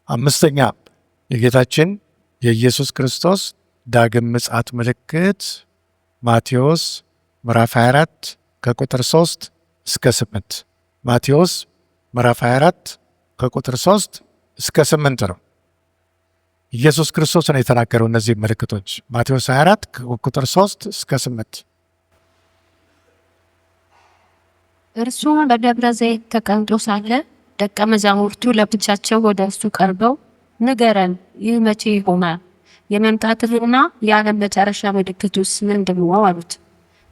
አምስተኛ የጌታችን የኢየሱስ ክርስቶስ ዳግም ምጽአት ምልክት ማቴዎስ ምዕራፍ 24 ከቁጥር 3 እስከ 8። ማቴዎስ ምዕራፍ 24 ከቁጥር 3 እስከ 8 ነው። ኢየሱስ ክርስቶስ ነው የተናገረው እነዚህ ምልክቶች። ማቴዎስ 24 ከቁጥር 3 እስከ 8። እርሱ በደብረ ዘይት ተቀምጦ ሳለ ደቀ መዛሙርቱ ለብቻቸው ወደ እርሱ ቀርበው ንገረን፣ ይህ መቼ ይሆናል? የመምጣትህና የዓለም መጨረሻ ምልክቱስ ምንድን ነው አሉት።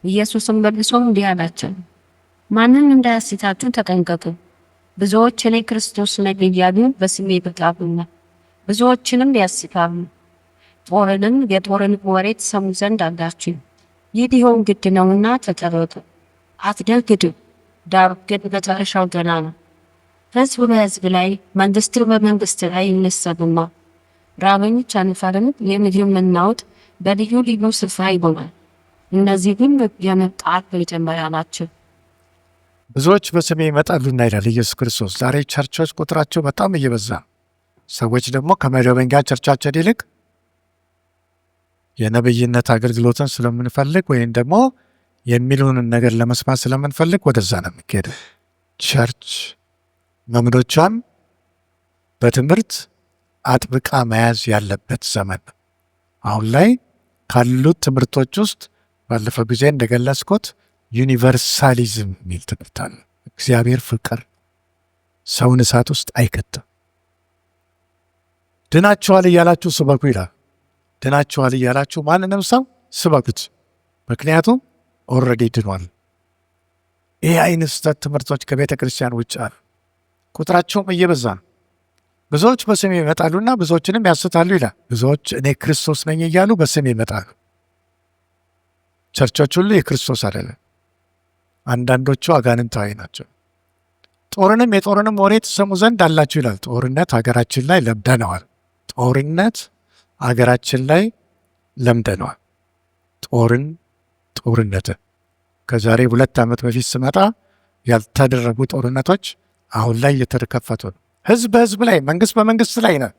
ኢየሱስም መልሶ እንዲህ አላቸው፣ ማንም እንዳያስታችሁ ተጠንቀቁ። ብዙዎች እኔ ክርስቶስ ነኝ እያሉ በስሜ ይመጣሉና ብዙዎችንም ያስታሉ። የጦርን ወሬ ትሰሙ ዘንድ አላችሁ። ይህ ሊሆን ግድ ነውና ተጠበቁ፣ አትደንግጡ። ዳሩ ግን መጨረሻው ገና ነው። ሕዝብ በሕዝብ ላይ፣ መንግስት በመንግስት ላይ ይነሳሉና ራብም ቸነፈርም የምድር መናወጥ በልዩ ልዩ ስፍራ ይሆናል። እነዚህ ግን የመምጣት መጀመሪያ ናቸው። ብዙዎች በስሜ ይመጣሉና ይላል ኢየሱስ ክርስቶስ። ዛሬ ቸርቾች ቁጥራቸው በጣም እየበዛ፣ ሰዎች ደግሞ ከመደበኛ ቸርቻችን ይልቅ የነብይነት አገልግሎትን ስለምንፈልግ ወይም ደግሞ የሚሉንን ነገር ለመስማት ስለምንፈልግ ወደዛ ነው የሚሄደው። ቸርች መምዶቿን በትምህርት አጥብቃ መያዝ ያለበት ዘመን ነው። አሁን ላይ ካሉት ትምህርቶች ውስጥ ባለፈው ጊዜ እንደገለጽኩት ዩኒቨርሳሊዝም የሚል ትምህርት አለ። እግዚአብሔር ፍቅር፣ ሰውን እሳት ውስጥ አይከትም። ድናችኋል እያላችሁ ስበኩ ይላል። ድናችኋል እያላችሁ ማንንም ሰው ስበኩት፣ ምክንያቱም ኦልሬዲ ድኗል። ይህ አይነት ስህተት ትምህርቶች ከቤተ ክርስቲያን ውጭ አሉ። ቁጥራቸውም እየበዛ ነው። ብዙዎች በስሜ ይመጣሉና ብዙዎችንም ያስታሉ ይላል። ብዙዎች እኔ ክርስቶስ ነኝ እያሉ በስሜ ይመጣሉ። ቸርቾች ሁሉ የክርስቶስ አይደለም። አንዳንዶቹ አጋንንታዊ ናቸው። የጦርንም ወሬ ትሰሙ ዘንድ አላችሁ ይላል። ጦርነት ሀገራችን ላይ ለምደነዋል። ጦርነትን ከዛሬ 2 ዓመት በፊት ስመጣ ያልተደረጉ ጦርነቶች አሁን ላይ እየተከፈቱ ነው። ህዝብ በህዝብ ላይ፣ መንግስት በመንግስት ላይ ነው።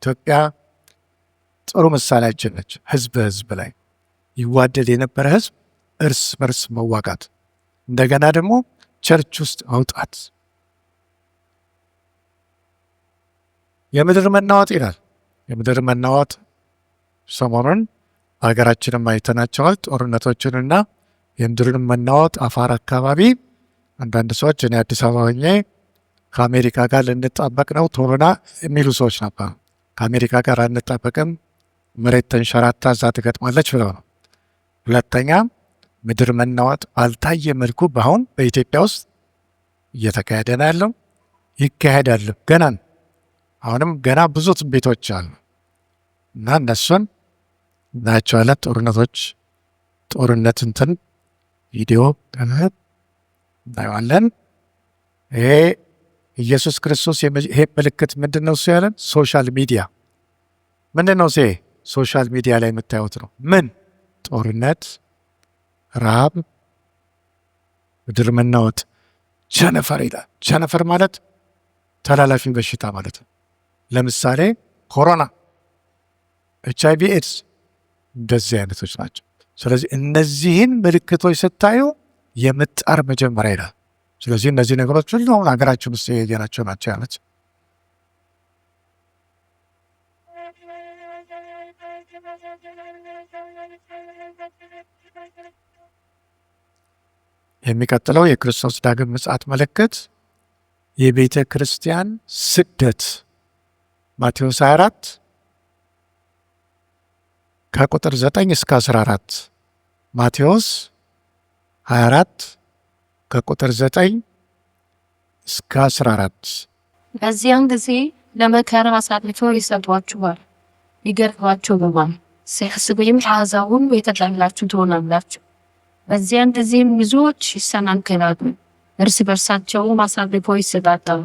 ኢትዮጵያ ጥሩ ምሳሌያችን ነች። ህዝብ በህዝብ ላይ ይዋደድ የነበረ ህዝብ እርስ በርስ መዋጋት፣ እንደገና ደግሞ ቸርች ውስጥ መውጣት። የምድር መናወጥ ይላል። የምድር መናወጥ ሰሞኑን ሀገራችንም አይተናቸዋል። ጦርነቶችንና የምድርን መናወጥ አፋር አካባቢ አንዳንድ ሰዎች እኔ አዲስ አበባ ሆኜ ከአሜሪካ ጋር ልንጣበቅ ነው ቶሮና የሚሉ ሰዎች ነበሩ። ከአሜሪካ ጋር አንጣበቅም፣ መሬት ተንሸራታ እዛ ትገጥማለች ብለው ነው። ሁለተኛ ምድር መናወጥ ባልታየ መልኩ በአሁን በኢትዮጵያ ውስጥ እየተካሄደ ነው ያለው፣ ይካሄዳል። አሁንም ገና ብዙ ትንቢቶች አሉ እና እነሱን እናያቸዋለን። ጦርነት እንትን ቪዲዮ እናየዋለን። ይሄ ኢየሱስ ክርስቶስ ይሄ ምልክት ምንድን ነው? እሱ ያለን ሶሻል ሚዲያ ምንድን ነው? ሶሻል ሚዲያ ላይ የምታዩት ነው። ምን? ጦርነት፣ ረሃብ፣ ምድር መናወጥ፣ ቸነፈር ይላል። ቸነፈር ማለት ተላላፊ በሽታ ማለት ነው። ለምሳሌ ኮሮና፣ HIV ኤድስ እንደዚህ አይነቶች ናቸው። ስለዚህ እነዚህን ምልክቶች ስታዩ የምጣር መጀመሪያ ይላል። ስለዚህ እነዚህ ነገሮች ሁሉ አሁን ሀገራችን ውስጥ የየናቸው ናቸው ያለች። የሚቀጥለው የክርስቶስ ዳግም ምጽአት ምልክት የቤተ ክርስቲያን ስደት ማቴዎስ 24 ከቁጥር 9 እስከ 14። ማቴዎስ 24 ከቁጥር 9 እስከ 14። በዚያን ጊዜ ለመከራ አሳልፈው ይሰጧችኋል፣ ይገድሏችሁማል። ሲያስቡም አሕዛብ ሁሉ የተጠላችሁ ትሆናላችሁ። በዚያን ጊዜም ብዙዎች ይሰናከላሉ፣ እርስ በርሳቸውም አሳልፈው ይሰጣጣሉ፣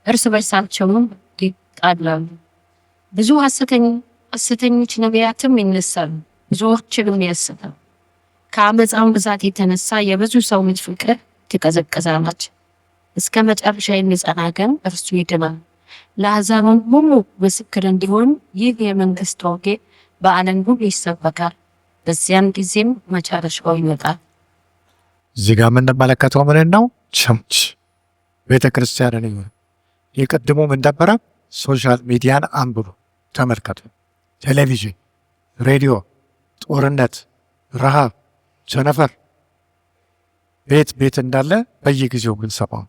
እርስ በርሳቸውም ይጣላሉ። ብዙ ሐሰተኞች ነቢያትም ይነሳሉ፣ ብዙዎችንም ያስታሉ። ከአመፃም ብዛት የተነሳ የብዙ ሰው ፍቅር ትቀዘቅዛለች። እስከ መጨረሻ የሚጸና ግን እርሱ ይድናል። ለአሕዛብም ሁሉ ምስክር እንዲሆን ይህ የመንግስት ወንጌል በዓለም ሁሉ ይሰበካል። በዚያን ጊዜም መጨረሻው ይመጣል። እዚህ ጋር የምንመለከተው ምን ነው? ቸርች ቤተ ክርስቲያንን ይሁን። የቀድሞ ምን ነበረ? ሶሻል ሚዲያን አንብቡ፣ ተመልከቱ። ቴሌቪዥን፣ ሬዲዮ፣ ጦርነት፣ ረሃብ፣ ቸነፈር ቤት ቤት እንዳለ በየጊዜው የምንሰማው።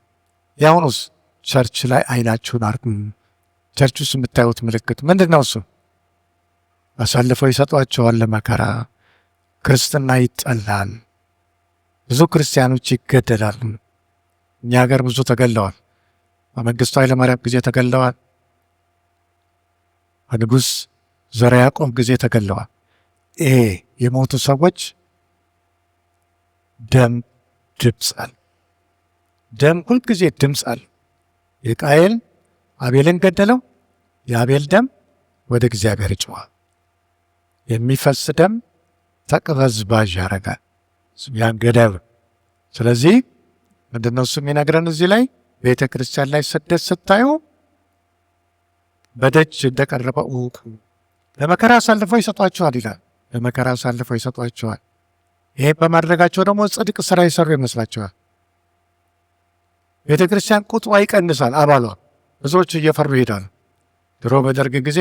የአሁኑስ ቸርች ላይ አይናችሁን አርጉ። ቸርች ውስጥ የምታዩት ምልክት ምንድን ነው? እሱ አሳልፈው ይሰጧቸዋል ለመከራ። ክርስትና ይጠላል። ብዙ ክርስቲያኖች ይገደላሉ። እኛ ሀገር ብዙ ተገለዋል። በመንግስቱ ኃይለማርያም ጊዜ ተገለዋል። በንጉሥ ዘርዓ ያዕቆብ ጊዜ ተገለዋል። ይሄ የሞቱ ሰዎች ደም ድምፅ አለ። ደም ሁልጊዜ ድምፅ አለ። የቃየል አቤልን ገደለው። የአቤል ደም ወደ እግዚአብሔር ይጮኻል። የሚፈስ ደም ተቅበዝባዥ ያደርጋል ያን ገዳዩ። ስለዚህ ምንድነው እሱ የሚነግረን እዚህ ላይ ቤተ ክርስቲያን ላይ ስደት ስታዩ በደጅ እንደቀረበ እወቁ። ለመከራ አሳልፈው ይሰጧቸዋል ይላል። ለመከራ አሳልፈው ይሰጧቸዋል። ይሄ በማድረጋቸው ደግሞ ጽድቅ ስራ ይሰሩ ይመስላቸዋል። ቤተ ክርስቲያን ቁጥሯ ይቀንሳል፣ አባሏ ብዙዎች እየፈሩ ይሄዳሉ። ድሮ በደርግ ጊዜ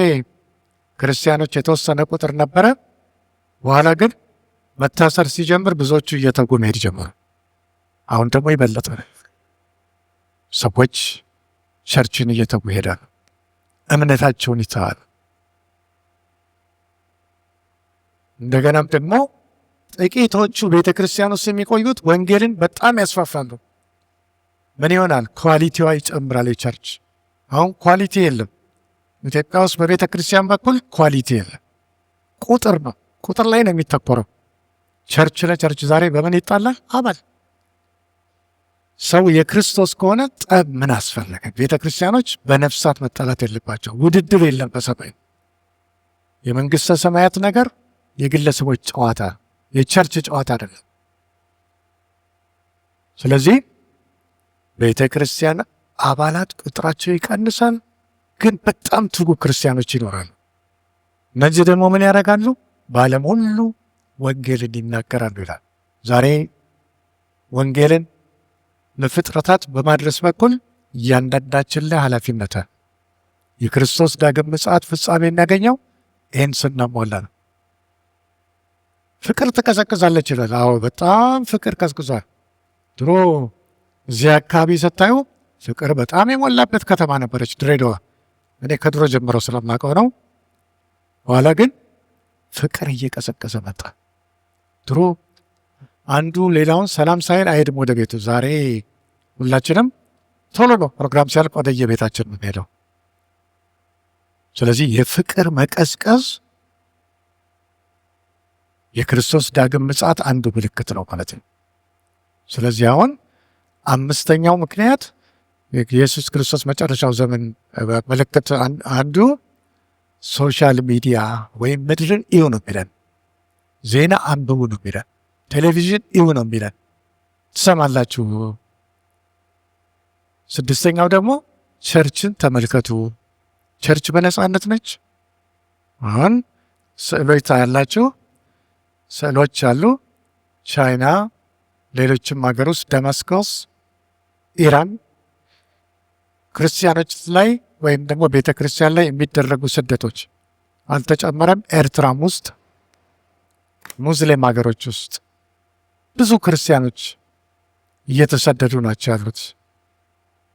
ክርስቲያኖች የተወሰነ ቁጥር ነበረ። በኋላ ግን መታሰር ሲጀምር ብዙዎቹ እየተጉ መሄድ ጀመሩ። አሁን ደግሞ ይበለጠ ሰዎች ቸርችን እየተጉ ይሄዳሉ። እምነታቸውን ይተዋል። እንደገናም ደግሞ ጥቂቶቹ ቤተ ክርስቲያን ውስጥ የሚቆዩት ወንጌልን በጣም ያስፋፋሉ። ምን ይሆናል? ኳሊቲዋ ይጨምራል። የቸርች አሁን ኳሊቲ የለም ኢትዮጵያ ውስጥ በቤተ ክርስቲያን በኩል ኳሊቲ የለም። ቁጥር ነው፣ ቁጥር ላይ ነው የሚተኮረው። ቸርች ለቸርች ዛሬ በምን ይጣላል? አባል ሰው የክርስቶስ ከሆነ ጠብ ምን አስፈለገ? ቤተ ክርስቲያኖች በነፍሳት መጣላት የለባቸው። ውድድር የለም በሰማይ። የመንግስተ ሰማያት ነገር የግለሰቦች ጨዋታ፣ የቸርች ጨዋታ አይደለም። ስለዚህ ቤተ ክርስቲያን አባላት ቁጥራቸው ይቀንሳል፣ ግን በጣም ትጉ ክርስቲያኖች ይኖራሉ። እነዚህ ደግሞ ምን ያደርጋሉ? በዓለም ሁሉ ወንጌልን ይናገራሉ ይላል። ዛሬ ወንጌልን ለፍጥረታት በማድረስ በኩል እያንዳንዳችን ላይ ኃላፊነት አለ። የክርስቶስ ዳግም ምጽአት ፍጻሜ የሚያገኘው ይህን ስናሟላ ነው። ፍቅር ትቀዘቅዛለች ይላል። አዎ በጣም ፍቅር ቀዝቅዟል። ድሮ እዚህ አካባቢ ስታዩ ፍቅር በጣም የሞላበት ከተማ ነበረች ድሬዳዋ። እኔ ከድሮ ጀምሮ ስለማውቀው ነው። በኋላ ግን ፍቅር እየቀዘቀዘ መጣ። ድሮ አንዱ ሌላውን ሰላም ሳይል አይሄድም ወደ ቤቱ። ዛሬ ሁላችንም ቶሎ ነው ፕሮግራም ሲያልቅ ወደ የቤታችን የምንሄደው። ስለዚህ የፍቅር መቀዝቀዝ የክርስቶስ ዳግም ምጽአት አንዱ ምልክት ነው ማለት ነው። ስለዚህ አሁን አምስተኛው ምክንያት የኢየሱስ ክርስቶስ መጨረሻው ዘመን ምልክት አንዱ ሶሻል ሚዲያ ወይም ምድርን እዩ ነው የሚለን። ዜና አንብቡ ነው የሚለን። ቴሌቪዥን እዩ ነው የሚለን። ትሰማላችሁ። ስድስተኛው ደግሞ ቸርችን ተመልከቱ። ቸርች በነፃነት ነች። አሁን ስዕሎች ታያላችሁ። ስዕሎች አሉ። ቻይና፣ ሌሎችም ሀገር ውስጥ ደማስቆስ፣ ኢራን ክርስቲያኖች ላይ ወይም ደግሞ ቤተ ክርስቲያን ላይ የሚደረጉ ስደቶች አልተጨመረም። ኤርትራም ውስጥ ሙስሊም ሀገሮች ውስጥ ብዙ ክርስቲያኖች እየተሰደዱ ናቸው ያሉት።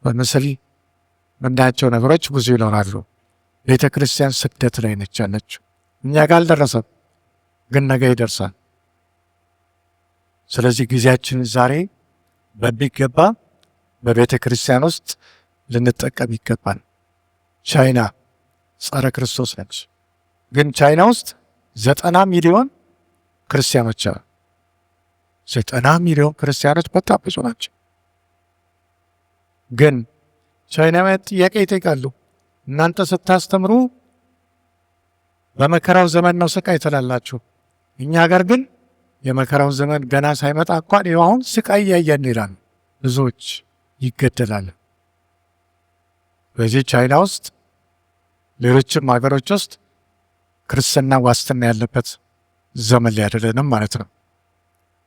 በምስል ምናያቸው ነገሮች ብዙ ይኖራሉ። ቤተ ክርስቲያን ስደት ላይ ነች ያለችው። እኛ ጋር አልደረሰም፣ ግን ነገ ይደርሳል። ስለዚህ ጊዜያችንን ዛሬ በሚገባ በቤተ ክርስቲያን ውስጥ ልንጠቀም ይገባል። ቻይና ጸረ ክርስቶስ ነች፣ ግን ቻይና ውስጥ 90 ሚሊዮን ክርስቲያኖች አሉ። 90 ሚሊዮን ክርስቲያኖች በጣም ብዙ ናቸው። ግን ቻይናውያን ጥያቄ ይጠይቃሉ። እናንተ ስታስተምሩ በመከራው ዘመን ነው ስቃይ ትላላችሁ፣ እኛ ሀገር ግን የመከራው ዘመን ገና ሳይመጣ እንኳን ይኸው አሁን ስቃይ እያየን ይላሉ። ብዙዎች ይገደላሉ። በዚህ ቻይና ውስጥ ሌሎችም ሀገሮች ውስጥ ክርስትና ዋስትና ያለበት ዘመን ላይ አይደለንም ማለት ነው።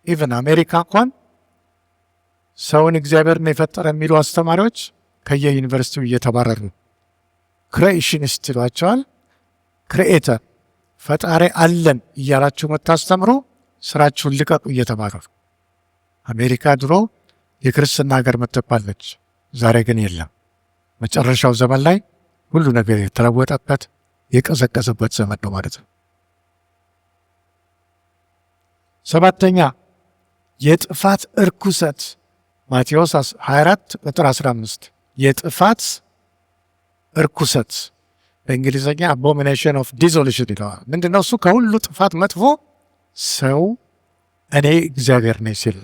ኢቨን አሜሪካ እንኳን ሰውን እግዚአብሔርን የፈጠረ የሚሉ አስተማሪዎች ከየዩኒቨርሲቲው እየተባረሩ ክሬኤሽኒስት ይሏቸዋል። ክሪኤተር ፈጣሪ አለን እያላችሁ መታስተምሩ ስራችሁን ልቀቁ እየተባረሩ። አሜሪካ ድሮ የክርስትና ሀገር ምትባለች፣ ዛሬ ግን የለም። መጨረሻው ዘመን ላይ ሁሉ ነገር የተለወጠበት የቀዘቀዘበት ዘመን ነው ማለት ነው። 7ኛ የጥፋት እርኩሰት ማቴዎስ 24 ቁጥር 15 የጥፋት እርኩሰት በእንግሊዝኛ አቦሚኔሽን ኦፍ ዲዞሉሽን ይለዋል። ምንድነው እሱ? ከሁሉ ጥፋት መጥፎ ሰው እኔ እግዚአብሔር ነኝ ሲል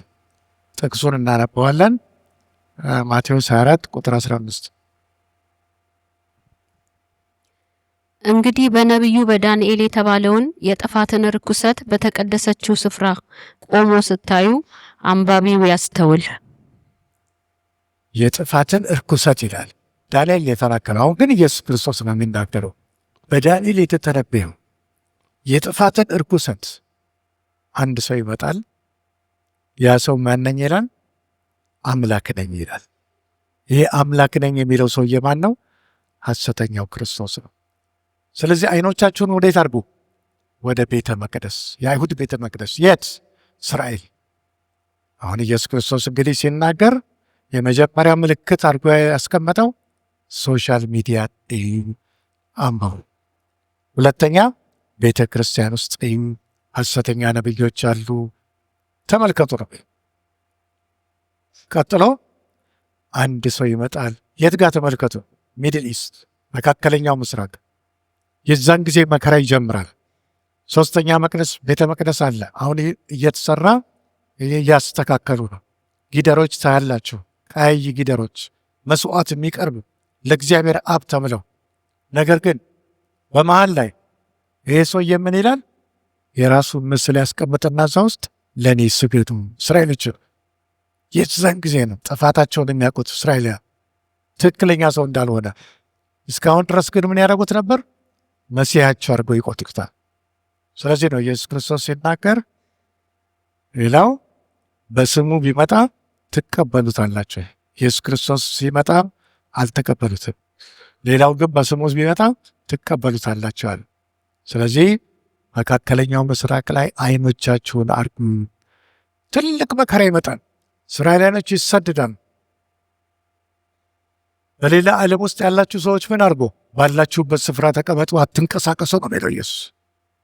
ጥቅሱን እናነበዋለን። ማቴዎስ 24 ቁጥር 15 እንግዲህ በነቢዩ በዳንኤል የተባለውን የጥፋትን ርኩሰት በተቀደሰችው ስፍራ ቆሞ ስታዩ አንባቢው ያስተውል። የጥፋትን እርኩሰት ይላል ዳንኤል የተናገረው። አሁን ግን ኢየሱስ ክርስቶስ ነው የሚናገረው። በዳንኤል የተተነበየው የጥፋትን እርኩሰት አንድ ሰው ይመጣል። ያ ሰው ማን ነኝ ይላል? አምላክ ነኝ ይላል። ይሄ አምላክ ነኝ የሚለው ሰውዬ ማን ነው? ሐሰተኛው ክርስቶስ ነው። ስለዚህ አይኖቻችሁን ወዴት አድርጉ? ወደ ቤተ መቅደስ፣ የአይሁድ ቤተ መቅደስ። የት? እስራኤል። አሁን ኢየሱስ ክርስቶስ እንግዲህ ሲናገር የመጀመሪያ ምልክት አድርጎ ያስቀመጠው ሶሻል ሚዲያ አንበቡ። ሁለተኛ ቤተ ክርስቲያን ውስጥ ሐሰተኛ ነብዮች አሉ፣ ተመልከቱ ነው። ቀጥሎ አንድ ሰው ይመጣል። የት ጋር ተመልከቱ? ሚድል ኢስት፣ መካከለኛው ምስራቅ። የዛን ጊዜ መከራ ይጀምራል። 3ኛ መቅደስ ቤተ መቅደስ አለ። አሁን እየተሰራ እያስተካከሉ ነው። ጊደሮች ታያላችሁ፣ ቀያይ ጊደሮች መስዋዕት የሚቀርብ ለእግዚአብሔር አብ ተብለው። ነገር ግን በመሃል ላይ ይሄ ሰውዬ ምን ይላል? የራሱ ምስል ያስቀምጥና እዛ ውስጥ ለእኔ ስገዱ። እስራኤሎች የዛን ጊዜ ነው ጥፋታቸውን የሚያውቁት እስራኤልያ ትክክለኛ ሰው እንዳልሆነ። እስካሁን ድረስ ግን ምን ያደረጉት ነበር? መሲያቸው አድርገው ይቆጥሩታል። ስለዚህ ነው ኢየሱስ ክርስቶስ ሲናገር ሌላው በስሙ ቢመጣ ትቀበሉታላችሁ። ኢየሱስ ክርስቶስ ሲመጣ አልተቀበሉትም። ሌላው ግን በስሙ ቢመጣ ትቀበሉታላችኋል። ስለዚህ መካከለኛው ምስራቅ ላይ አይኖቻችሁን አርጉ። ትልቅ መከራ ይመጣል። እስራኤላውያኖች ይሰድዳል። በሌላ ዓለም ውስጥ ያላችሁ ሰዎች ምን አድርጎ? ባላችሁበት ስፍራ ተቀመጡ፣ አትንቀሳቀሱ ነው የሚለው ኢየሱስ።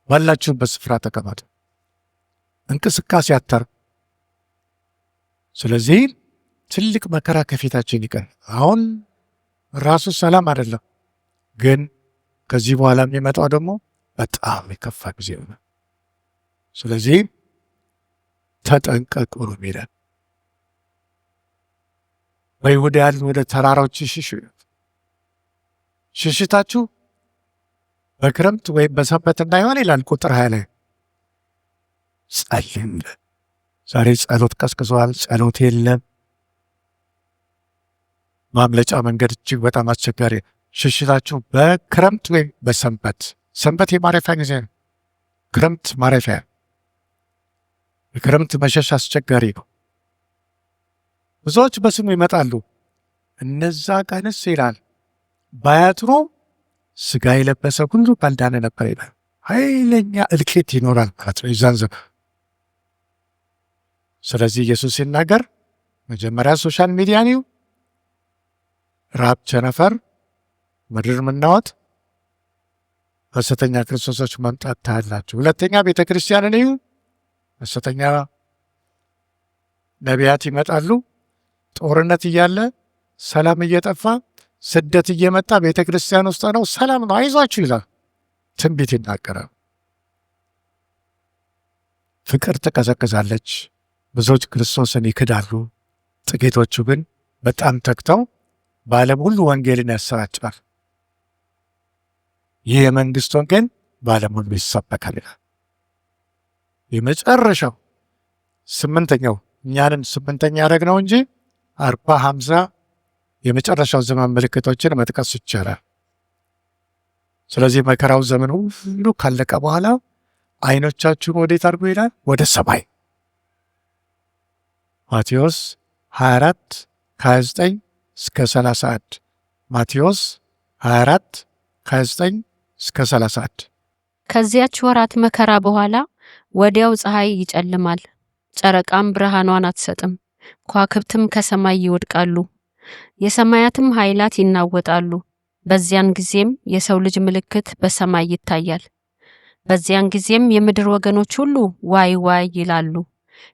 ባላችሁበት ስፍራ ተቀመጡ፣ እንቅስቃሴ አታርጉ። ስለዚህ ትልቅ መከራ ከፊታችን ይቀር። አሁን ራሱ ሰላም አይደለም፣ ግን ከዚህ በኋላ የሚመጣው ደግሞ በጣም የከፋ ጊዜ ሆነ። ስለዚህ ተጠንቀቁ ነው የሚለን። በይሁዳ ያሉ ወደ ተራራዎች ሽሹ። ሽሽታችሁ በክረምት ወይም በሰንበት እንዳይሆን ይላል ቁጥር 20 ላይ። ጸልም። ዛሬ ጸሎት ቀዝቅዟል። ጸሎት የለም። ማምለጫ መንገድ እጅግ በጣም አስቸጋሪ። ሽሽታችሁ በክረምት ወይም በሰንበት። ሰንበት የማረፊያ ጊዜ ነው። ክረምት ማረፊያ። የክረምት መሸሽ አስቸጋሪ ነው። ብዙዎች በስሙ ይመጣሉ፣ እነዛ ቀንስ ይላል ባያጥሩ ስጋ የለበሰ ሁሉ ባልዳነ ነበር ይላል። ኃይለኛ እልቂት ይኖራል ማለት ነው የዛን ዘመን። ስለዚህ ኢየሱስ ሲናገር መጀመሪያ ሶሻል ሚዲያ ነው፣ ራብ፣ ቸነፈር፣ ምድር መናወጥ፣ ሐሰተኛ ክርስቶሶች መምጣት ታያላችሁ። ሁለተኛ ቤተ ክርስቲያንን እዩ። ሐሰተኛ ነቢያት ይመጣሉ። ጦርነት እያለ ሰላም እየጠፋ ስደት እየመጣ ቤተ ክርስቲያን ውስጥ ነው ሰላም ነው አይዟችሁ ይላል። ትንቢት ይናገራል። ፍቅር ትቀዘቅዛለች። ብዙዎች ክርስቶስን ይክዳሉ። ጥቂቶቹ ግን በጣም ተግተው በዓለም ሁሉ ወንጌልን ያሰራጫል። ይህ የመንግስት ወንጌል በዓለም ሁሉ ይሰበካል ይላል። የመጨረሻው 8ኛው እኛንን 8ኛ ያደረግነው እንጂ 40፣ 50 የመጨረሻው ዘመን ምልክቶችን መጥቀስ ይቻላል። ስለዚህ መከራው ዘመን ሁሉ ካለቀ በኋላ አይኖቻችሁን ወዴት አድርጉ ይላል? ወደ ሰማይ። ማቴዎስ 24 29 እስከ 31 ማቴዎስ 24 29 እስከ 31 ከዚያች ወራት መከራ በኋላ ወዲያው ፀሐይ ይጨልማል፣ ጨረቃም ብርሃኗን አትሰጥም፣ ከዋክብትም ከሰማይ ይወድቃሉ፣ የሰማያትም ኃይላት ይናወጣሉ። በዚያን ጊዜም የሰው ልጅ ምልክት በሰማይ ይታያል። በዚያን ጊዜም የምድር ወገኖች ሁሉ ዋይ ዋይ ይላሉ።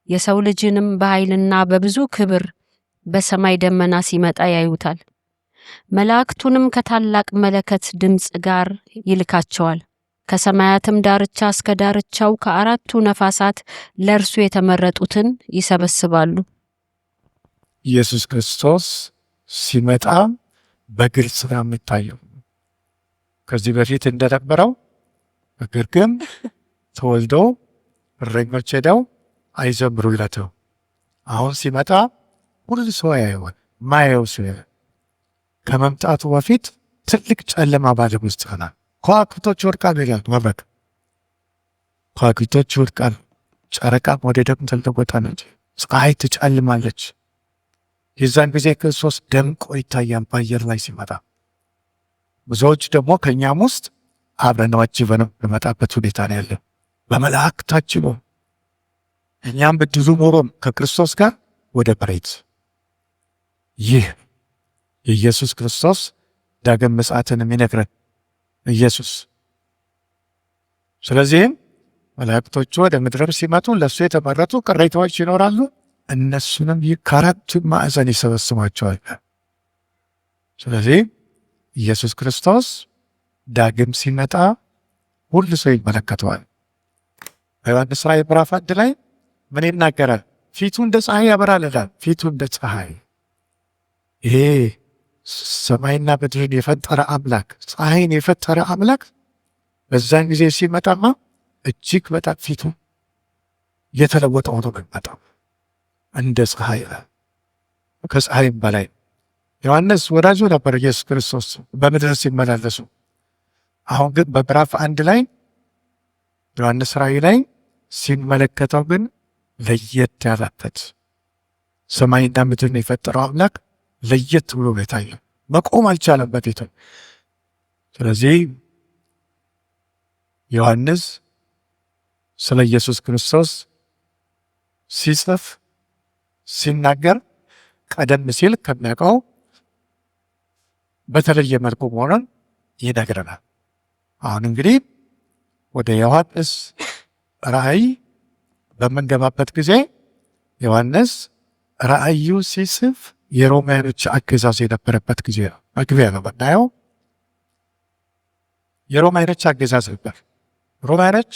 የሰው ልጅንም በኃይልና በብዙ ክብር በሰማይ ደመና ሲመጣ ያዩታል። መላእክቱንም ከታላቅ መለከት ድምፅ ጋር ይልካቸዋል። ከሰማያትም ዳርቻ እስከ ዳርቻው ከአራቱ ነፋሳት ለእርሱ የተመረጡትን ይሰበስባሉ። ኢየሱስ ክርስቶስ ሲመጣ በግልጽ ነው የሚታየው። ከዚህ በፊት እንደነበረው በግርግም ተወልዶ እረኞች ሄደው አይዘምሩለትም። አሁን ሲመጣ ሁሉ ሰው ያየዋል። ማየው ሰው ከመምጣቱ በፊት ትልቅ ጨለማ ባለም ውስጥ ይሆናል። ከዋክብቶች ይወድቃሉ ይላል መብረቅ። ከዋክብቶች ይወድቃሉ፣ ጨረቃም ወደ ደም ትለወጣለች፣ ፀሐይ ትጨልማለች። የዛን ጊዜ ክርስቶስ ደምቆ ይታያል በአየር ላይ ሲመጣ። ብዙዎች ደግሞ ከእኛም ውስጥ አብረን አጅበነው በመጣበት ሁኔታ ነው ያለ። በመላእክት ታጅቦ እኛም በድሉ ኖሮን ከክርስቶስ ጋር ወደ መሬት። ይህ የኢየሱስ ክርስቶስ ዳግም ምጽአትን የሚነግረን ኢየሱስ። ስለዚህም መላእክቶቹ ወደ ምድር ሲመጡ ለእሱ የተመረጡ ቅሬታዎች ይኖራሉ። እነሱንም ከአራቱ ማዕዘን ይሰበስባቸዋል። ስለዚህ ኢየሱስ ክርስቶስ ዳግም ሲመጣ ሁሉ ሰው ይመለከተዋል። በዮሐንስ ራእይ ምዕራፍ 1 ላይ ምን ይናገራል? ፊቱ እንደ ፀሐይ ያበራል ይላል። ፊቱ እንደ ፀሐይ። ይሄ ሰማይና ምድርን የፈጠረ አምላክ፣ ፀሐይን የፈጠረ አምላክ በዛን ጊዜ ሲመጣማ እጅግ በጣም ፊቱ የተለወጠ ሆኖ የሚመጣው እንደ ፀሐይ ይላል። ከፀሐይም በላይ ዮሐንስ ወዳጁ ነበር ኢየሱስ ክርስቶስ በምድር ሲመላለሱ። አሁን ግን በምዕራፍ 1 ላይ ዮሐንስ ራእይ ላይ ሲመለከተው ግን ለየት ያለበት ሰማይና ምድርን የፈጠረው አምላክ ለየት ብሎ የታየው መቆም አልቻለም በፊቱ። ስለዚህ ዮሐንስ ስለ ኢየሱስ ክርስቶስ ሲጽፍ ሲናገር ቀደም ሲል ከሚያውቀው በተለየ መልኩ መሆኑን ይነግረናል። አሁን እንግዲህ ወደ ዮሐንስ ራእይ በምንገባበት ጊዜ ዮሐንስ ራእዩ ሲጽፍ የሮማውያኖች አገዛዝ የነበረበት ጊዜ ነው። መግቢያ ነው የምናየው። የሮማውያኖች አገዛዝ ነበር። ሮማውያኖች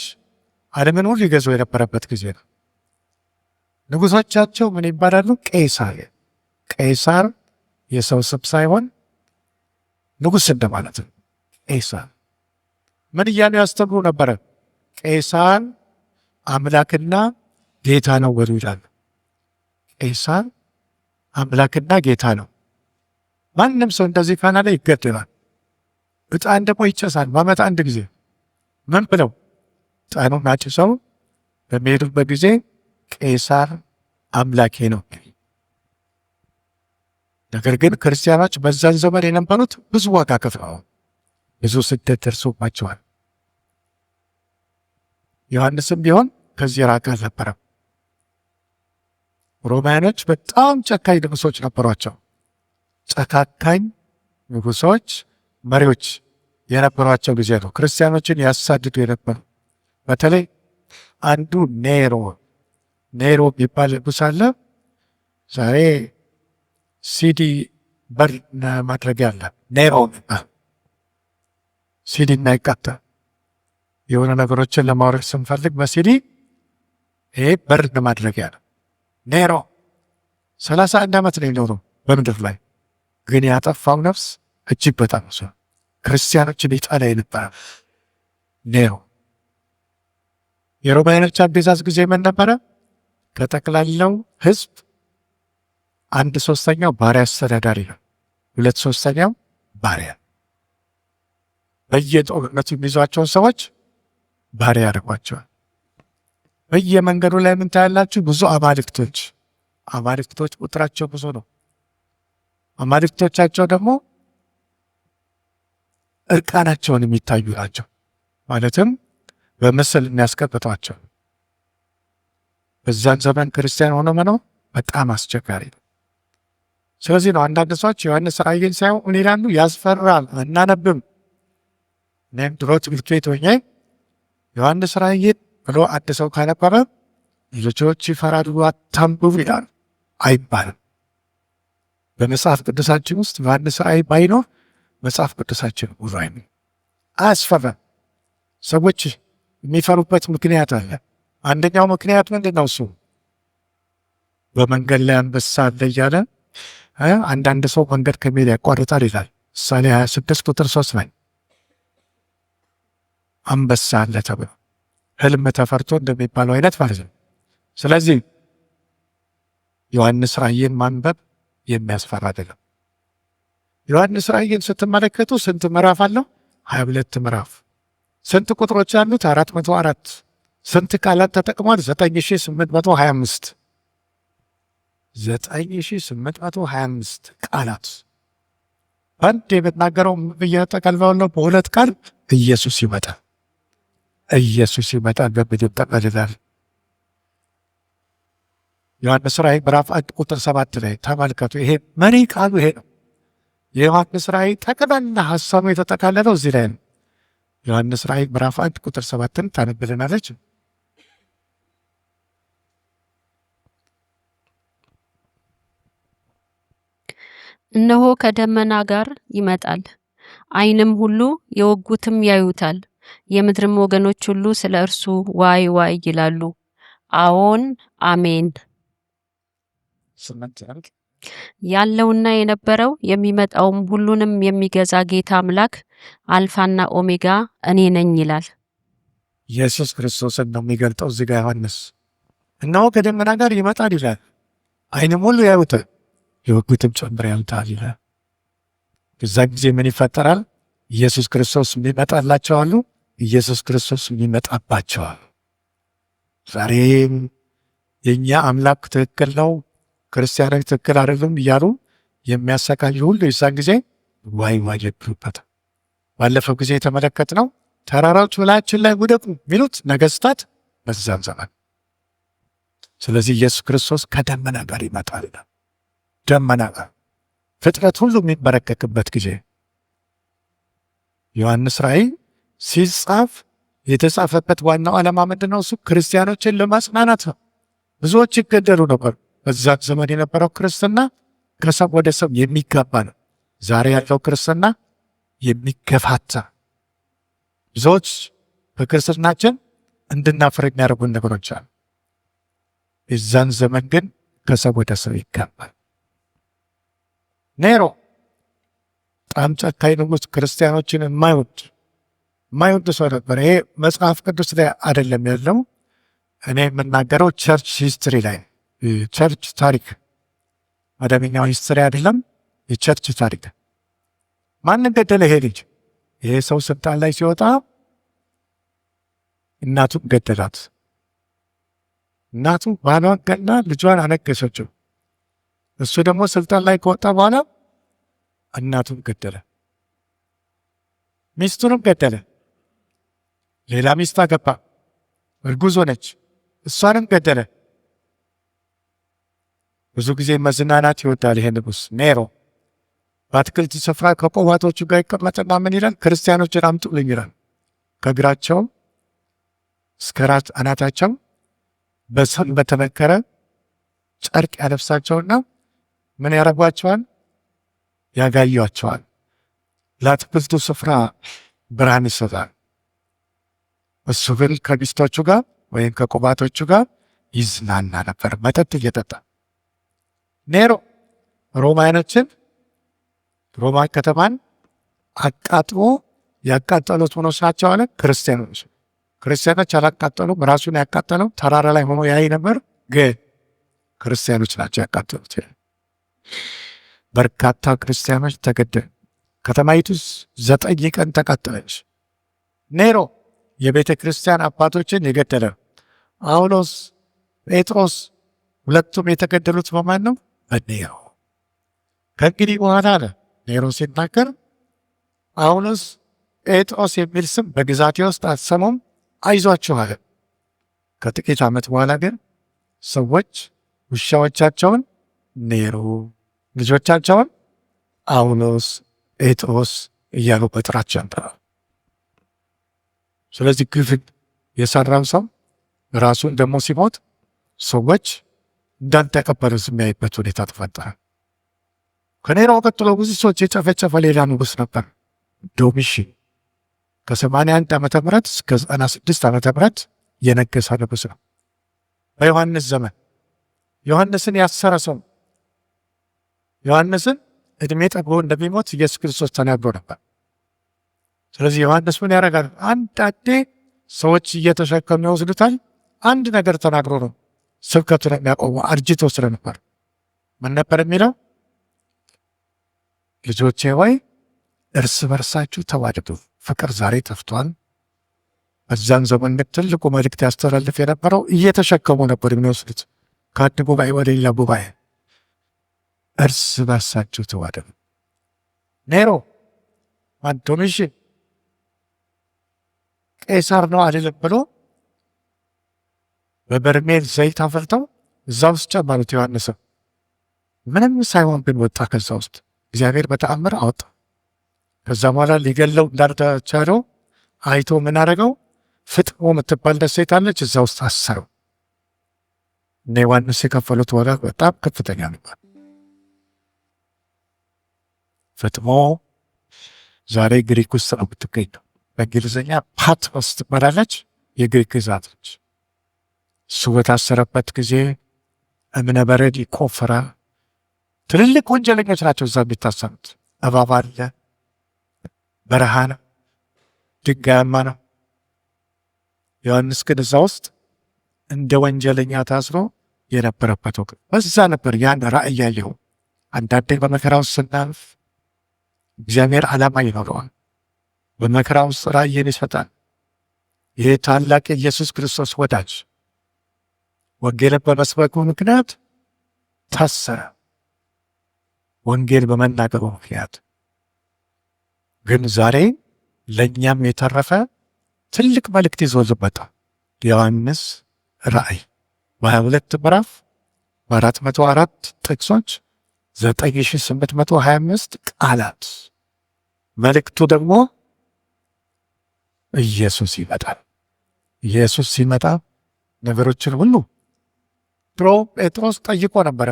ዓለምን ሁሉ ይገዙ የነበረበት ጊዜ ነው። ንጉሶቻቸው ምን ይባላሉ? ቄሳር። ቄሳር የሰው ስም ሳይሆን ንጉስ እንደማለት ነው። ቄሳር ምን እያሉ ያስተምሩ ነበረ? ቄሳር አምላክና ጌታ ነው ወሩ ይላሉ። ቄሳር አምላክና ጌታ ነው። ማንም ሰው እንደዚህ ካናለ ይገደላል። ዕጣን ደግሞ ይጨሳል በዓመት አንድ ጊዜ። ምን ብለው ዕጣኑን አጭሰው በሚሄዱበት ጊዜ ቄሳር አምላኬ ነው። ነገር ግን ክርስቲያኖች በዛን ዘመን የነበሩት ብዙ ዋጋ ከፍለዋል፣ ብዙ ስደት ደርሶባቸዋል። ዮሐንስም ቢሆን ከዚህ ራቅ አልነበረም። ሮማውያኖች በጣም ጨካኝ ንጉሶች ነበሯቸው። ጨካካኝ ንጉሶች መሪዎች የነበሯቸው ጊዜ ነው። ክርስቲያኖችን ያሳድዱ የነበሩ በተለይ አንዱ ኔሮ የሚባል ንጉስ አለ። ዛሬ ሲዲ በር ማድረጊያ አለ። ኔሮ ሲዲ እናይቃጠ የሆነ ነገሮችን ለማውረድ ስንፈልግ በሲዲ ይሄ በር ማድረጊያ ነው። ኔሮ 31 ዓመት ነው የኖረው በምድር ላይ፣ ግን ያጠፋው ነፍስ እጅግ በጣም ነው። ክርስቲያኖችን ይጠላ የነበረ ኔሮ። የሮማውያኖች አገዛዝ ጊዜ ምን ነበረ? ከጠቅላላው ህዝብ 1/3 ባሪያ አስተዳዳሪ ነው። 2/3 ባሪያ። በየጦርነቱ የሚይዟቸውን ሰዎች ባሪያ ያደርጓቸዋል። በየመንገዱ ላይ ምን ታያላችሁ? ብዙ አማልክቶች። አማልክቶች ቁጥራቸው ብዙ ነው። አማልክቶቻቸው ደግሞ እርቃናቸውን የሚታዩ ናቸው። ማለትም በምስል የሚያስቀምጧቸው። በዛን ዘመን ክርስቲያን ሆኖ መኖር በጣም አስቸጋሪ ነው። ስለዚህ ነው አንዳንድ ሰዎች ዮሐንስ ራእይን ሳይሆን ምን ይላሉ? ያስፈራል፣ አናነብም። እኔም ድሮ ትምህርት ቤት ሆኜ ዮሐንስ ራእይን ብሎ አንድ ሰው ካነበበ ልጆች ይፈራሉ፣ አታንብቡ ይላል። አይባልም። በመጽሐፍ ቅዱሳችን ውስጥ ዮሐንስ ራእይ ባይኖር መጽሐፍ ቅዱሳችን ሙሉ አይደለም። አያስፈራም። ሰዎች የሚፈሩበት ምክንያት አለ። አንደኛው ምክንያት ምንድን ነው? እሱ በመንገድ ላይ አንበሳ አለ እያለ አንዳንድ ሰው መንገድ ከሜዳ ያቋርጣል ይላል። ምሳሌ 26 ቁጥር 3 ላይ አንበሳ አለ ተብሎ ህልም ተፈርቶ እንደሚባለው አይነት ማለት ነው። ስለዚህ ዮሐንስ ራእይን ማንበብ የሚያስፈራ አይደለም። ዮሐንስ ራእይን ስትመለከቱ ስንት ምዕራፍ አለው? 22 ምዕራፍ። ስንት ቁጥሮች አሉት? 404። ስንት ቃላት ተጠቅሟል? 9825 9825 ቃላት። አንድ የምትናገረው እየተጠቀልለው በሁለት ቃል ኢየሱስ ይመጣል። ኢየሱስ ይመጣል በምድር ጠቅልላል። ዮሐንስ ራእይ ምዕራፍ 1 ቁጥር 7 ላይ ተመልከቱ። ይሄ መሪ ቃሉ ይሄ ነው። የዮሐንስ ራእይ ጠቅላላ ሀሳቡ የተጠቃለለው እዚህ ላይ ነው። ዮሐንስ ራእይ ምዕራፍ 1 ቁጥር 7ን ታነብልናለች። እነሆ ከደመና ጋር ይመጣል፣ ዓይንም ሁሉ የወጉትም ያዩታል፣ የምድርም ወገኖች ሁሉ ስለ እርሱ ዋይ ዋይ ይላሉ። አዎን አሜን። ያለውና የነበረው የሚመጣውም ሁሉንም የሚገዛ ጌታ አምላክ አልፋና ኦሜጋ እኔ ነኝ ይላል። ኢየሱስ ክርስቶስን ነው የሚገልጠው እዚህ ጋር ዮሐንስ። እነሆ ከደመና ጋር ይመጣል ይላል፣ ዓይንም ሁሉ ያዩታል፣ የወጉትም ጭምር ያዩታል ይላል። በዛን ጊዜ ምን ይፈጠራል? ኢየሱስ ክርስቶስ የሚመጣላቸው አሉ፣ ኢየሱስ ክርስቶስ የሚመጣባቸዋል። ዛሬም የእኛ አምላክ ትክክል ነው፣ ክርስቲያኖች ትክክል አይደሉም እያሉ የሚያሰቃዩ ሁሉ የዛን ጊዜ ዋይ ዋይ ይብሉበታል። ባለፈው ጊዜ የተመለከትነው ተራራዎች በላያችን ላይ ውደቁ የሚሉት ነገስታት በዛን ዘመን። ስለዚህ ኢየሱስ ክርስቶስ ከደመና ጋር ይመጣል። ደመና ጋር ፍጥረት ሁሉ የሚበረከክበት ጊዜ። ዮሐንስ ራእይ ሲጻፍ የተጻፈበት ዋናው ዓላማ ምንድን ነው? እሱ ክርስቲያኖችን ለማጽናናት ነው። ብዙዎች ይገደሉ ነበር። በዛን ዘመን የነበረው ክርስትና ከሰው ወደ ሰው የሚጋባ ነው። ዛሬ ያለው ክርስትና የሚገፋታ፣ ብዙዎች በክርስትናችን እንድናፍር የሚያደርጉን ነገሮች አሉ። የዛን ዘመን ግን ከሰው ወደ ሰው ይጋባል። ኔሮ በጣም ጨካኝ ንጉሥ፣ ክርስቲያኖችን የማይወድ ሰው ነበር። ይሄ መጽሐፍ ቅዱስ ላይ አይደለም ያለው። እኔ የምናገረው ቸርች ሂስትሪ ላይ፣ ቸርች ታሪክ፣ መደበኛው ሂስትሪ አይደለም፣ የቸርች ታሪክ። ማንን ገደለ ይሄ ልጅ? ይሄ ሰው ስልጣን ላይ ሲወጣ እናቱን ገደላት። እናቱ ባሏን ገና ልጇን አነገሰችው። እሱ ደግሞ ስልጣን ላይ ከወጣ በኋላ እናቱን ገደለ፣ ሚስቱንም ገደለ። ሌላ ሚስት አገባ፣ እርጉዝ ሆነች፣ እሷንም ገደለ። ብዙ ጊዜ መዝናናት ይወዳል ይሄ ንጉሥ ኔሮ። በአትክልት ስፍራ ከቆባቶቹ ጋር ይቀመጥና ምን ይላል? ክርስቲያኖችን አምጡልኝ ይላል። ከእግራቸው እስከ ራስ አናታቸው በሰም በተበከረ ጨርቅ ያለብሳቸውና ምን ያደርጓቸዋል? ያጋያቸዋል። ለአትክልቱ ስፍራ ብርሃን ይሰጣል። እሱ ግን ከሚስቶቹ ጋር ወይም ከቁባቶቹ ጋር ይዝናና ነበር፣ መጠጥ እየጠጣ። ኔሮ ሮማ ከተማን አቃጥሎ ያቃጠሉት ሆኖች ናቸው አለ። ክርስቲያኖች አላቃጠሉም። ራሱን ያቃጠለው ተራራ ላይ ሆኖ ያይ ነበር፣ ግን ክርስቲያኖች ናቸው ያቃጠሉት። በርካታ ክርስቲያኖች ተገደሉ። ከተማይቱ 9 ቀን ተቃጠለች። ኔሮ የቤተ ክርስቲያን አባቶችን የገደለ፣ ጳውሎስ፣ ጴጥሮስ ሁለቱም የተገደሉት በማን ነው? በኔሮ። ከእንግዲህ በኋላ አለ ኔሮ ሲናገር፣ ጳውሎስ፣ ጴጥሮስ የሚል ስም በግዛቴ ውስጥ አትሰሙም፣ አይዟችሁ አለ። ከጥቂት ዓመት በኋላ ግን ሰዎች ውሻዎቻቸውን ኔሮ፣ ልጆቻቸውን ጳውሎስ፣ ጴጥሮስ እያሉ መጥራት ጀመሩ። ስለዚህ ግፍን የሰራው ሰው ራሱን ደግሞ ሲሞት ሰዎች እንዳልተቀበሉት የሚያይበት ሁኔታ ተፈጠረ። ከኔሮ ቀጥሎ ብዙ ሰዎች የጨፈጨፈ ሌላ ንጉሥ ነበር፣ ዶሚሽን። ከ81 ዓመተ ምህረት እስከ 96 ዓመተ ምህረት የነገሰ ንጉሥ ነው። በዮሐንስ ዘመን ዮሐንስን ያሰረ ሰው ዮሐንስን እድሜ ጠግቦ እንደሚሞት ኢየሱስ ክርስቶስ ተናግሮ ነበር። ስለዚህ ዮሐንስ ምን ያደርጋል? አንዳንዴ ሰዎች እየተሸከሙ ይወስዱታል። አንድ ነገር ተናግሮ ነው ስብከቱን የሚያቆሙ። አርጅቶ ስለነበር ምን ነበር የሚለው? ልጆቼ ወይ እርስ በርሳችሁ ተዋደዱ፣ ፍቅር ዛሬ ጠፍቷል። በዛን ዘመን ትልቁ መልእክት ያስተላልፍ የነበረው እየተሸከሙ ነበር የሚወስዱት ከአንድ ጉባኤ ወደ ሌላ ጉባኤ። እርስ በርሳችሁ ተዋደዱ። ኔሮ ዶሚሽን ቄሳር ነው አይደለም ብሎ በበርሜል ዘይት አፈልተው እዛ ውስጥ ጨመሩት። ዮሐንስ ምንም ሳይሆን ግን ወጣ ከዛ ውስጥ። እግዚአብሔር በተአምር አወጣ። ከዛ በኋላ ሊገለው እንዳልተቻለው አይቶ ምን አደረገው? ፍጥሞ የምትባል ደሴት አለች፣ እዛ ውስጥ አሰረው። እነ ዮሐንስ የከፈሉት ዋጋ በጣም ከፍተኛ ነበር። ፍጥሞ ዛሬ ግሪክ ውስጥ ነው የምትገኘው። በእንግሊዝኛ ፓትሞስ ትባላለች፣ የግሪክ ግዛት ነች። እሱ በታሰረበት ጊዜ እብነ በረድ ይቆፈራል። ትልልቅ ወንጀለኞች ናቸው እዛ የሚታሰሩት። እባብ አለ፣ በረሃ ነው፣ ድንጋያማ ነው። ዮሐንስ ግን እዛ ውስጥ እንደ ወንጀለኛ ታስሮ የነበረበት ወቅት በዛ ነበር ያን ራእይ ያየው። አንዳንዴ በመከራ ውስጥ ስናልፍ እግዚአብሔር ዓላማ ይኖረዋል። በመከራ ውስጥ ራእይን ይሰጣል። ይህ ታላቅ የኢየሱስ ክርስቶስ ወዳጅ ወንጌልን በመስበኩ ምክንያት ታሰረ። ወንጌል በመናገሩ ምክንያት ግን ዛሬ ለእኛም የተረፈ ትልቅ መልእክት ይዞልበታ ዮሐንስ ራእይ በ22 ምዕራፍ በ404 ጥቅሶች 9825 ቃላት። መልእክቱ ደግሞ ኢየሱስ ይመጣል። ኢየሱስ ሲመጣ ነገሮችን ሁሉ ድሮ ጴጥሮስ ጠይቆ ነበረ።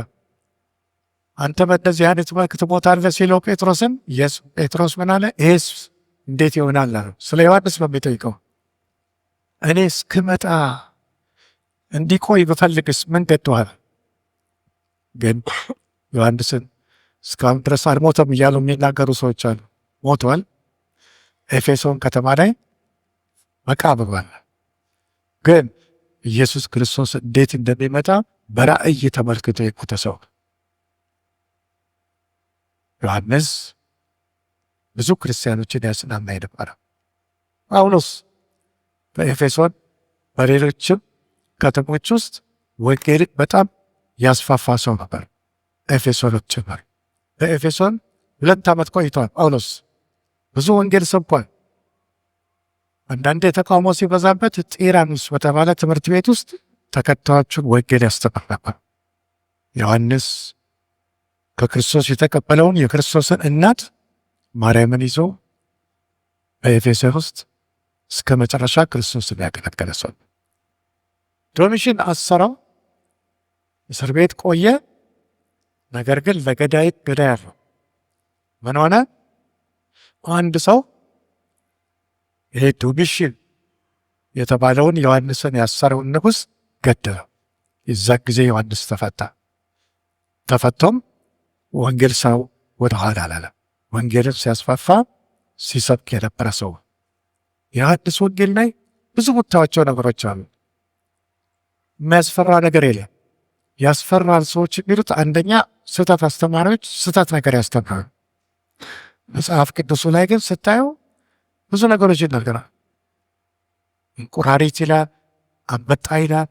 አንተ በእንደዚህ አይነት መልክ ትሞታለህ ሲለው ጴጥሮስን ጴጥሮስ ምን አለ? ይሄስ እንዴት ይሆናል አለው። ስለ ዮሐንስ ነው የሚጠይቀው። እኔ እስክመጣ እንዲቆይ ብፈልግስ ምን ገጥቶሃል? ግን ዮሐንስን እስካሁን ድረስ አልሞተም እያሉ የሚናገሩ ሰዎች አሉ። ሞቷል። ኤፌሶን ከተማ ላይ መቃብር አለ። ግን ኢየሱስ ክርስቶስ እንዴት እንደሚመጣ በራእይ ተመልክቶ የሞተ ሰው ዮሐንስ ብዙ ክርስቲያኖችን ያጽናና ነበረ። ጳውሎስ በኤፌሶን በሌሎችም ከተሞች ውስጥ ወንጌልን በጣም ያስፋፋ ሰው ነበር። ኤፌሶኖች ጭምር በኤፌሶን 2 ዓመት ቆይቷል። ጳውሎስ ብዙ ወንጌል ሰብኳል። አንዳንዴ ተቃውሞ ሲበዛበት ጢራኑስ በተባለ ትምህርት ቤት ውስጥ ተከታዮቹን ወንጌል ያስተምር ነበር። ዮሐንስ ከክርስቶስ የተቀበለውን የክርስቶስን እናት ማርያምን ይዞ በኤፌሶን ውስጥ እስከ መጨረሻ ክርስቶስን ያገለገለ ሰው። ዶሚሽን አሰረው፣ እስር ቤት ቆየ። ነገር ግን ለገዳይ ገዳይ አለው። ምን ሆነ? አንድ ሰው ይሄ ዶሚሽን የተባለውን ዮሐንስን ያሰረውን ንጉሥ ገደለው። የዛ ጊዜ ዮሐንስ ተፈታ። ተፈቶም ወንጌል ሰው ወደ ኋላ አላለም። ወንጌልን ሲያስፋፋ ሲሰብክ የነበረ ሰው። የዮሐንስ ወንጌል ላይ ብዙ ቦታዎቸው ነገሮች አሉ። የሚያስፈራ ነገር የለም። ያስፈራል። ሰዎች የሚሉት አንደኛ ስህተት አስተማሪዎች ስህተት ነገር ያስተምራሉ። መጽሐፍ ቅዱሱ ላይ ግን ስታየው ብዙ ነገሮች ይናገራል። እንቁራሪት ይላል፣ አንበጣ ይላል፣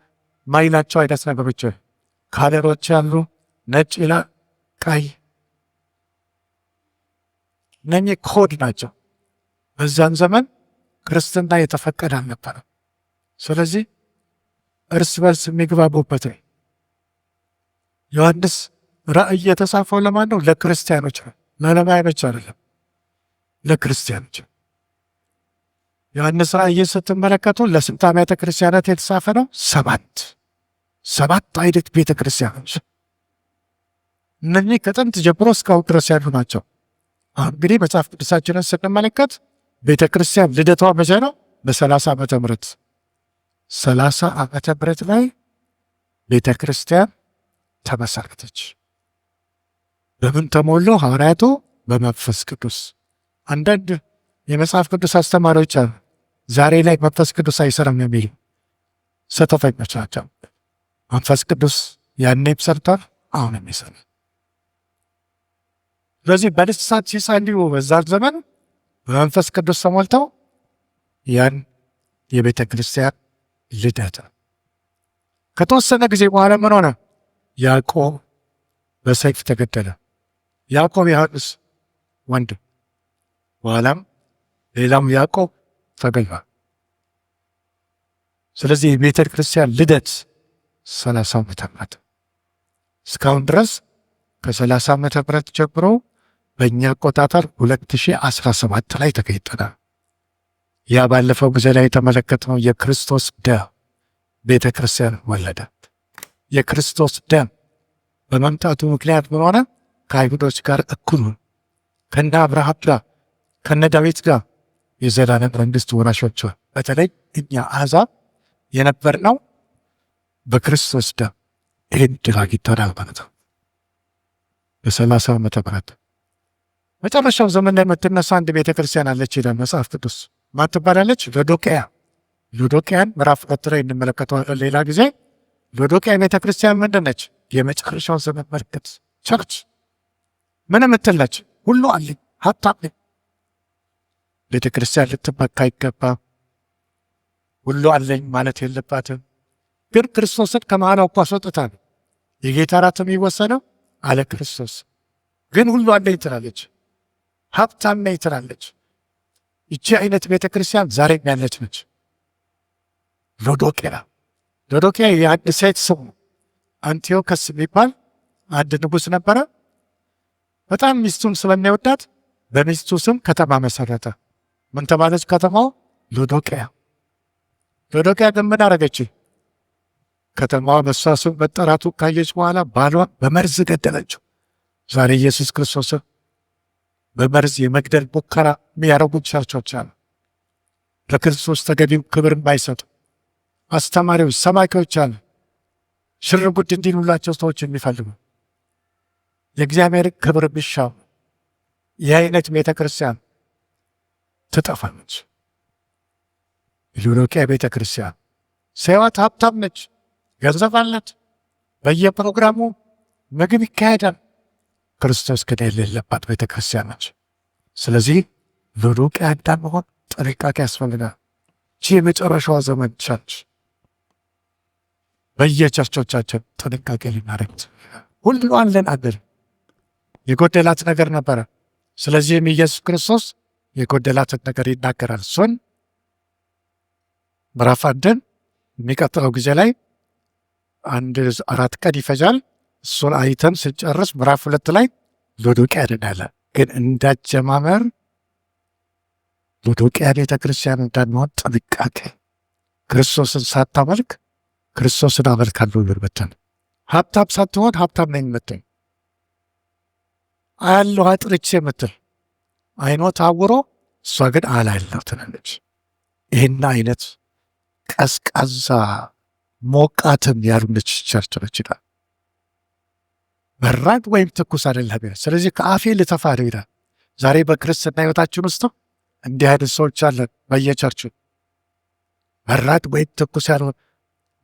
ማይላቸው አይነት ነገሮች ካለሮች ያሉ፣ ነጭ ይላል፣ ቀይ። እነኚህ ኮድ ናቸው። በዛን ዘመን ክርስትና የተፈቀደ አልነበረም። ስለዚህ እርስ በርስ የሚግባቡበት ነው። ዮሐንስ ራእይ የተጻፈው ለማን ነው? ለክርስቲያኖች ነው፣ ለለማዮች አይደለም፣ ለክርስቲያኖች። ዮሐንስ ራእይን ስትመለከቱ ለስንት አብያተ ክርስቲያናት የተጻፈ ነው? ሰባት አይነት ቤተ ክርስቲያኖች። እነኚህ ከጥንት ጀምሮ እስካሁን ድረስ ያሉ ናቸው። አሁን እንግዲህ መጽሐፍ ቅዱሳችንን ስንመለከት ቤተ ክርስቲያን ልደቷ መቼ ነው? በ30 ዓመተ ምህረት 30 ዓመተ ምህረት ላይ ቤተ ክርስቲያን ተመሰረተች። በምን ተሞሉ? ሐዋርያቱ በመንፈስ ቅዱስ። አንዳንድ የመጽሐፍ ቅዱስ አስተማሪዎች አሉ ዛሬ ላይ መንፈስ ቅዱስ አይሰራም የሚሉ ስህተተኞች ናቸው። መንፈስ ቅዱስ ያኔም ሰርቷል፣ አሁንም ይሰራል። ስለዚህ በልሳን ሲጸልዩ በዛን ዘመን በመንፈስ ቅዱስ ተሞልተው ያን የቤተ ክርስቲያን ልደት። ከተወሰነ ጊዜ በኋላ ምን ሆነ? ያዕቆብ በሰይፍ ተገደለ። ያዕቆብ ዮሐንስ ወንድም፣ በኋላም ሌላም ያዕቆብ ተገኝቷል። ስለዚህ የቤተ ክርስቲያን ልደት 30 ዓመተ ምህረት እስካሁን ድረስ ከ30 ዓመተ ምህረት ጀምሮ በእኛ አቆጣጠር 2017 ላይ ተገኝተናል። ያ ባለፈው ጊዜ ላይ የተመለከትነው የክርስቶስ ደም ቤተ ክርስቲያን ወለደ። የክርስቶስ ደም በመምጣቱ ምክንያት ምን ሆነ? ከአይሁዶች ጋር እኩል ከነ አብርሃም ጋር ከነ ዳዊት ጋር የዘላለም መንግስት ወራሾች። በተለይ እኛ አሕዛብ የነበርነው በክርስቶስ ደም ይህን ድል አግኝተናል ማለት ነው። በ30 ዓመተ ምህረት መጨረሻው ዘመን ላይ የምትነሳ አንድ ቤተ ክርስቲያን አለች ይላል መጽሐፍ ቅዱስ። ማን ትባላለች? ሎዶቅያ። ሎዶቅያን ምዕራፍ 2 ላይ እንመለከተዋለን ሌላ ጊዜ። ሎዶቅያ ቤተ ክርስቲያን ምንድን ነች? የመጨረሻው ዘመን ምልክት ቸርች። ምን የምትል ነች? ሁሉ አለኝ፣ ሀብታም ነኝ። ቤተ ክርስቲያን ልትመካ አይገባም። ሁሉ አለኝ ማለት የለባትም። ግን ክርስቶስን ከመሃላ እኮ አስወጥታል። የጌታ እራት የሚወሰነው አለ ክርስቶስ። ግን ሁሉ አለኝ ትላለች፣ ሀብታም ነኝ ትላለች። ይቺ አይነት ቤተ ክርስቲያን ዛሬም ያለች ነች። ሎዶቅያ የአንድ ሴት ስሙ። አንቲዮከስ የሚባል አንድ ንጉሥ ነበረ። በጣም ሚስቱን ስለሚወዳት በሚስቱ ስም ከተማ መሰረተ። ምን ተባለች ከተማው? ሎዶቅያ። ሎዶቅያ ግን ምን አረገች? ከተማዋ በሷ ስም መጠራቱ ካየች በኋላ ባሏን በመርዝ ገደለችው። ዛሬ ኢየሱስ ክርስቶስን በመርዝ የመግደል ሙከራ የሚያደርጉ ቸርቾች አሉ። ለክርስቶስ ተገቢው ክብር የማይሰጡ አስተማሪዎች፣ ሰባኪዎች አሉ። ሽር ጉድ እንዲሉላቸው ሰዎች የሚፈልጉ የእግዚአብሔር ክብር ቢሻው ይህ አይነት ቤተ ክርስቲያን ትጠፋለች። ሎዶቅያ ቤተ ክርስቲያን ሰዋት ሀብታም ነች፣ ገንዘብ አላት፣ በየፕሮግራሙ ምግብ ይካሄዳል። ክርስቶስ ግን የሌለባት ቤተ ክርስቲያን ነች። ስለዚህ ሎዶቅያ እንዳንሆን ጥንቃቄ ያስፈልጋል። ይህ የመጨረሻዋ ዘመን ቸርች በየቸርቾቻችን ጥንቃቄ ልናደርግ። ሁሉ አለን አገር የጎደላት ነገር ነበረ። ስለዚህም ኢየሱስ ክርስቶስ የጎደላትን ነገር ይናገራል። እሱን ምዕራፍ 1 የሚቀጥለው ጊዜ ላይ 4 ቀን ይፈጃል። እሱን አይተን ስንጨርስ ምዕራፍ 2 ላይ ሎዶቅያ እንላለን። ግን እንዳጀማመር ሎዶቅያ ቤተ ክርስቲያን እንዳንሆን ጥንቃቄ። ክርስቶስን ሳታመልክ ክርስቶስን አመልካለሁ ብትል፣ ሀብታም ሳትሆን ሀብታም ነኝ የምትል፣ አያለሁ አጥርቼ የምትል፣ አይኖ ታውሮ እሷ ግን አላያለሁ ትላለች። ይህን አይነት ቀዝቃዛ ሞቃትም ያሉነች ቸርች ነች ይላል። በራድ ወይም ትኩስ አይደለም ይላል። ስለዚህ ከአፌ ልተፋለሁ ይላል። ዛሬ በክርስትና ህይወታችን ውስጥ እንዲህ አይነት ሰዎች አለን። በየቸርቹ በራድ ወይም ትኩስ ያልሆን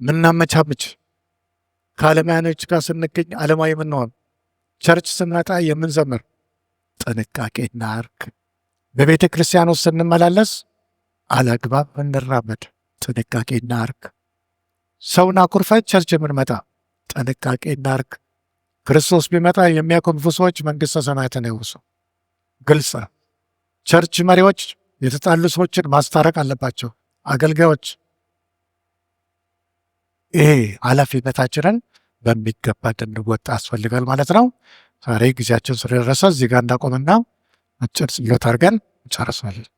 ምናመቻምች ከዓለማውያኖች ጋር ስንገኝ ዓለማዊ የምንሆን፣ ቸርች ስንመጣ የምንዘምር ጥንቃቄ እናርግ። በቤተ ክርስቲያን ውስጥ ስንመላለስ አላግባብ እንራመድ፣ ጥንቃቄ እናርግ። ሰውን አኩርፈን ቸርች የምንመጣ ጥንቃቄ እናርግ። ክርስቶስ ቢመጣ የሚያኮርፉ ሰዎች መንግሥተ ሰማያትን አይወርሱ። ግልጽ ነው። ቸርች መሪዎች የተጣሉ ሰዎችን ማስታረቅ አለባቸው። አገልጋዮች ይሄ ኃላፊነታችንን በሚገባ እንድንወጣ ያስፈልጋል ማለት ነው። ዛሬ ጊዜያችን ስለደረሰ እዚህ ጋር እንዳቆምና አጭር ጸሎት አድርገን እንጨርሳለን።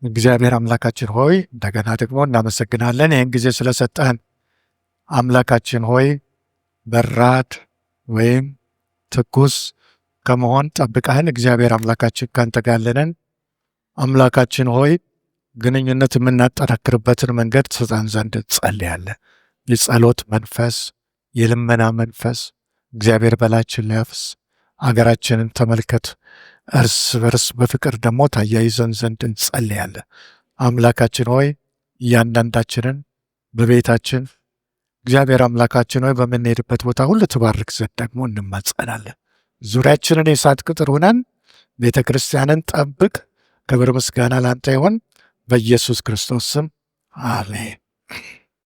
እግዚአብሔር አምላካችን ሆይ እንደገና ደግሞ እናመሰግናለን ይህን ጊዜ ስለሰጠህን። አምላካችን ሆይ በራድ ወይም ትኩስ ከመሆን ጠብቀህን እግዚአብሔር አምላካችን ካንተ ጋር አለንን። አምላካችን ሆይ ግንኙነት የምናጠናክርበትን መንገድ ትሰጠን ዘንድ ጸልያለን። የጸሎት መንፈስ፣ የልመና መንፈስ እግዚአብሔር በላችን ላይ ያፍስ። አገራችንን ተመልከት። እርስ በርስ በፍቅር ደግሞ ታያይዘን ዘንድ እንጸልያለን። አምላካችን ሆይ እያንዳንዳችንን በቤታችን እግዚአብሔር አምላካችን ሆይ በምንሄድበት ቦታ ሁሉ ትባርክ ዘንድ ደግሞ እንማጸናለን። ዙሪያችንን የእሳት ቅጥር ሁነን ቤተ ክርስቲያንን ጠብቅ። ክብር ምስጋና ላንተ ይሆን፣ በኢየሱስ ክርስቶስ ስም አሜን።